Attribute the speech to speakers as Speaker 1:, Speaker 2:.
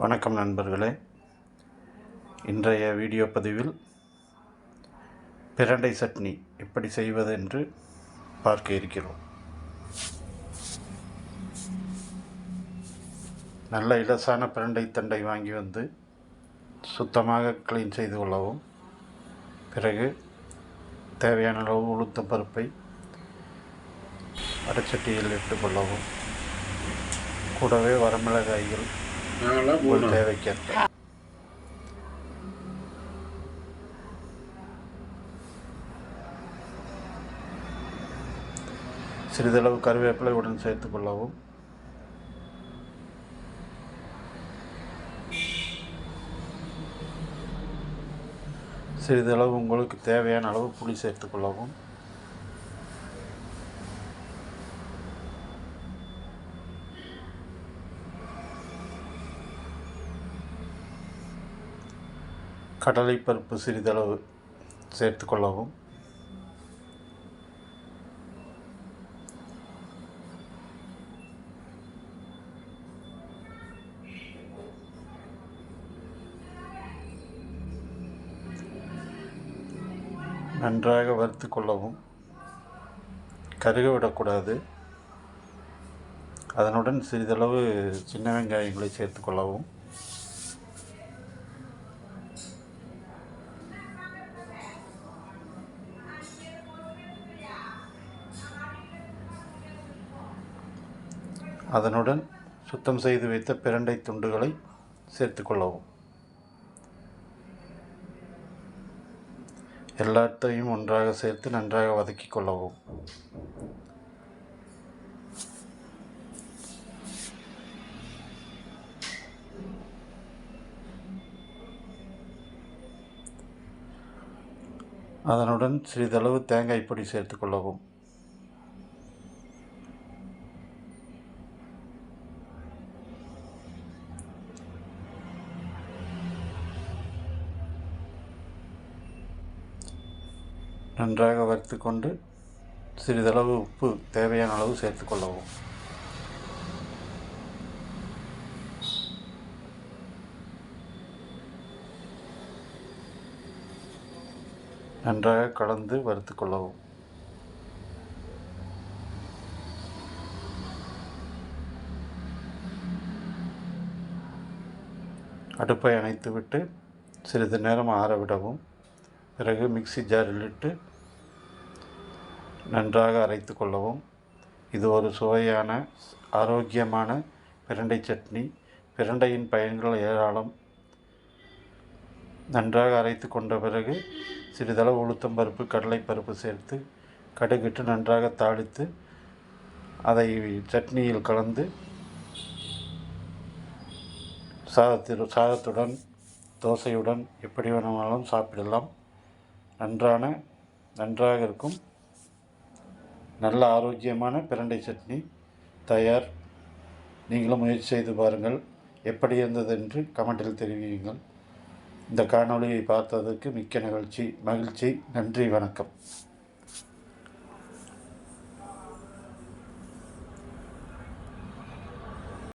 Speaker 1: வணக்கம் நண்பர்களே. இன்றைய வீடியோ பதிவில் பிரண்டை சட்னி எப்படி செய்வது என்று பார்க்க இருக்கிறோம். நல்ல இலசான பிரண்டை தண்டை வாங்கி வந்து சுத்தமாக க்ளீன் செய்து கொள்ளவும். பிறகு தேவையான அளவு உளுத்தம் பருப்பை அரைச்சட்டியில் இட்டுக்கொள்ளவும். கூடவே வரமிளகாய்கள் தேவைக்கேற்ப, சிறிதளவு கருவேப்பிலை உடன் சேர்த்து கொள்ளவும். சிறிதளவு உங்களுக்கு தேவையான அளவு புளி சேர்த்து கொள்ளவும். கடலைப்பருப்பு சிறிதளவு சேர்த்து கொள்ளவும். நன்றாக வறுத்து கொள்ளவும். கருக விடக்கூடாது. அதனுடன் சிறிதளவு சின்ன வெங்காயங்களை சேர்த்து கொள்ளவும். அதனுடன் சுத்தம் செய்து வைத்த பிரண்டை துண்டுகளை சேர்த்து கொள்ளவும். எல்லாத்தையும் ஒன்றாக சேர்த்து நன்றாக வதக்கி கொள்ளவும். அதனுடன் சிறிதளவு தேங்காய் பொடி சேர்த்து கொள்ளவும். நன்றாக வறுத்து கொண்டு சிறிதளவு உப்பு தேவையான அளவு சேர்த்து கொள்ளவும். நன்றாக கலந்து வறுத்து கொள்ளவும். அடுப்பை அணைத்துவிட்டு சிறிது நேரம் ஆறவிடவும். பிறகு மிக்ஸி ஜாரில் இட்டு நன்றாக அரைத்து கொள்ளவும். இது ஒரு சுவையான ஆரோக்கியமான பிரண்டை சட்னி. பிரண்டையின் பயன்கள் ஏராளம். நன்றாக அரைத்து கொண்ட பிறகு சிறிதளவு உளுத்தம் பருப்பு கடலைப்பருப்பு சேர்த்து கடுகிட்டு நன்றாக தாளித்து அதை சட்னியில் கலந்து சாதத்துடன் தோசையுடன் எப்படி வேணுமானாலும் சாப்பிடலாம். நன்றாக இருக்கும். நல்ல ஆரோக்கியமான பிரண்டை சட்னி தயார். நீங்களும் முயற்சி செய்து பாருங்கள். எப்படி இருந்தது என்று கமெண்டில் தெரிவியுங்கள். இந்த காணொளியை பார்த்ததற்கு மிக்க மகிழ்ச்சி. நன்றி, வணக்கம்.